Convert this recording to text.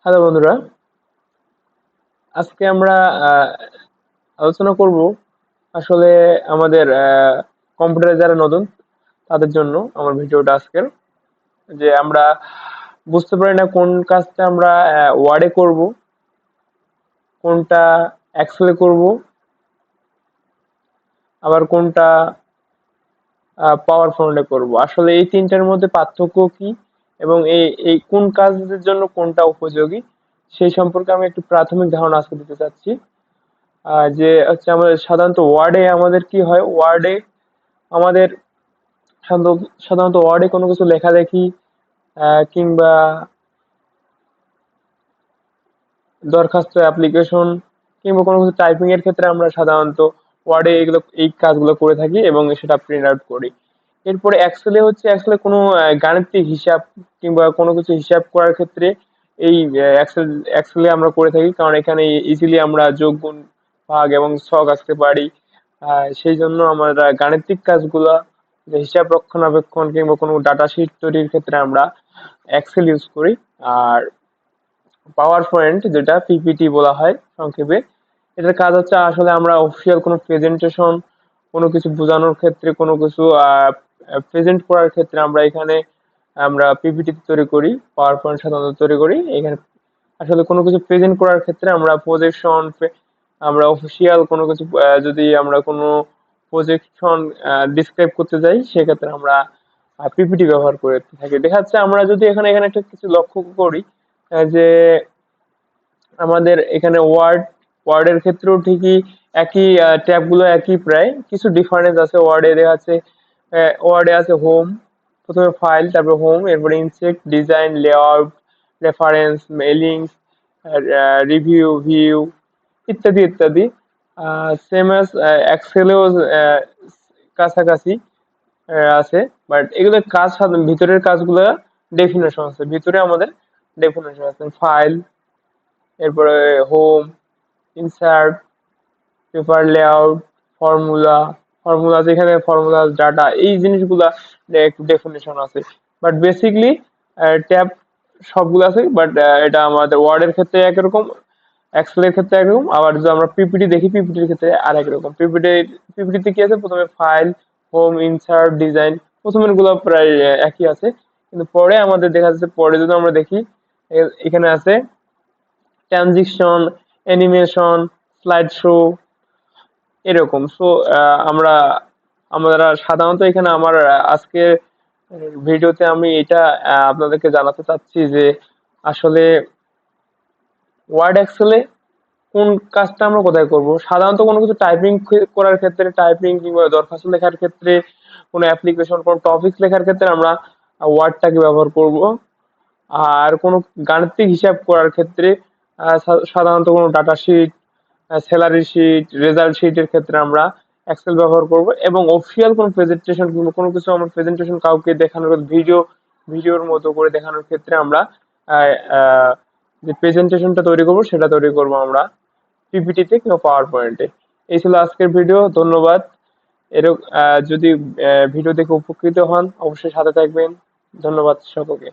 Hello বন্ধুরা, আজকে আমরা আহ, আলোচনা করব আসলে আমাদের কম্পিউটারে যারা নতুন তাদের জন্য আমার ভিডিওটা আজকের যে আমরা বুঝতে পারি না কোন কাজটা আমরা ওয়ার্ডে করব, কোনটা এক্সেলে করব, আবার কোনটা পাওয়ার পয়েন্টে করব। আসলে এই তিনটার মধ্যে পার্থক্য কি এবং এই এই কোন কাজের জন্য কোনটা উপযোগী সেই সম্পর্কে আমি একটু প্রাথমিক ধারণা আজকে দিতে চাচ্ছি। যে হচ্ছে আমাদের সাধারণত ওয়ার্ডে আমাদের কি হয়, ওয়ার্ডে আমাদের সাধারণত ওয়ার্ডে কোনো কিছু লেখালেখি কিংবা দরখাস্ত অ্যাপ্লিকেশন কিংবা কোনো কিছু টাইপিং এর ক্ষেত্রে আমরা সাধারণত ওয়ার্ডে এগুলো এই কাজগুলো করে থাকি এবং সেটা প্রিন্ট আউট করি। এরপরে এক্সেলে কোনো গাণিতিক হিসাব কিংবা কোনো কিছু হিসাব করার ক্ষেত্রে এই এক্সেলে আমরা করে থাকি, কারণ এখানে ইজিলি আমরা যোগ গুণ ভাগ এবং ছক আঁকতে পারি। সেই জন্য আমরা গাণিতিক কাজগুলা যে হিসাব রক্ষণাবেক্ষণ কিংবা কোনো ডাটা শিট তৈরির ক্ষেত্রে আমরা এক্সেল ইউজ করি। আর পাওয়ার পয়েন্ট, যেটা পিপিটি বলা হয় সংক্ষেপে, এটার কাজ হচ্ছে আসলে আমরা অফিসিয়াল কোনো প্রেজেন্টেশন, কোনো কিছু বোঝানোর ক্ষেত্রে, কোনো কিছু প্রেজেন্ট করার ক্ষেত্রে আমরা পিপিটি তৈরি করি, পাওয়ার পয়েন্ট সাধারণত তৈরি করি। এখানে আসলে কোনো কিছু প্রেজেন্ট করার ক্ষেত্রে আমরা প্রজেকশন, আমরা অফিসিয়াল কোনো কিছু যদি আমরা কোনো প্রজেকশন ডিসক্রাইব করতে যাই সেক্ষেত্রে আমরা পিপিটি ব্যবহার করে থাকি। দেখা যাচ্ছে আমরা যদি এখানে এখানে একটা কিছু লক্ষ্য করি, যে আমাদের এখানে ওয়ার্ডের ক্ষেত্রেও ঠিকই একই ট্যাব গুলো একই, প্রায় কিছু ডিফারেন্স আছে। ওয়ার্ডে দেখা যাচ্ছে ওয়ার্ডে আছে হোম, প্রথমে ফাইল, তারপর হোম, এরপরে insect, design, layout, reference, mailing, review, view ইত্যাদি ইত্যাদি। সেম অ্যাজ এক্সেলেও কাছাকাছি আছে, বাট এগুলো কাজ ভিতরের কাজগুলো ডেফিনেশন আছে, ভিতরে আমাদের ডেফিনেশন আছে। ফাইল, এরপরে home, insert, paper layout, formula, formula যেখানে ফর্মুলা ডাটা এই জিনিসগুলা একটু ডেফিনেশন আছে। বাট বেসিকলি ট্যাব সবগুলো আছে, বাট এটা আমাদের ওয়ার্ডের ক্ষেত্রে একরকম, এক্সেলের ক্ষেত্রে একরকম, আবার যদি আমরা পিপিটি দেখি পিপিটির ক্ষেত্রে আরেক রকম। পিপিটিতে কি আছে, প্রথমে ফাইল, হোম, ইনসার্ট, ডিজাইন, প্রথমের গুলো প্রায় একই আছে, কিন্তু পরে আমাদের দেখা যাচ্ছে, পরে যদি আমরা দেখি এখানে আছে ট্রানজিশন, অ্যানিমেশন, স্লাইড শো, এরকম। সো আমরা আমরা সাধারণত এখানে আমার আজকে ভিডিওতে আমি এটা আপনাদেরকে জানাতে চাচ্ছি যে আসলে ওয়ার্ড এক্সেলে কোন কাজটা আমরা কোথায় করব। সাধারণত কোনো কিছু টাইপিং করার ক্ষেত্রে, টাইপিং কিংবা দরখাস্ত লেখার ক্ষেত্রে, কোনো অ্যাপ্লিকেশন, কোনো টপিক লেখার ক্ষেত্রে আমরা ওয়ার্ডটাকে ব্যবহার করব। আর কোনো গাণিতিক হিসাব করার ক্ষেত্রে সাধারণত কোনো data sheet, salary sheet, result শিটের ক্ষেত্রে আমরা এক্সেল ব্যবহার করব। এবং অফিসিয়াল কোনো প্রেজেন্টেশন কিংবা কোনো কিছু আমার প্রেজেন্টেশন কাউকে দেখানোর, ভিডিওর মতো করে দেখানোর ক্ষেত্রে আমরা আহ, আহ, যে প্রেজেন্টেশনটা তৈরি করব সেটা তৈরি করব আমরা পিপিটিতে কিংবা পাওয়ার পয়েন্টে। এই ছিল আজকের ভিডিও, ধন্যবাদ। এরকম যদি ভিডিও দেখে উপকৃত হন অবশ্যই সাথে থাকবেন। ধন্যবাদ সকলকে।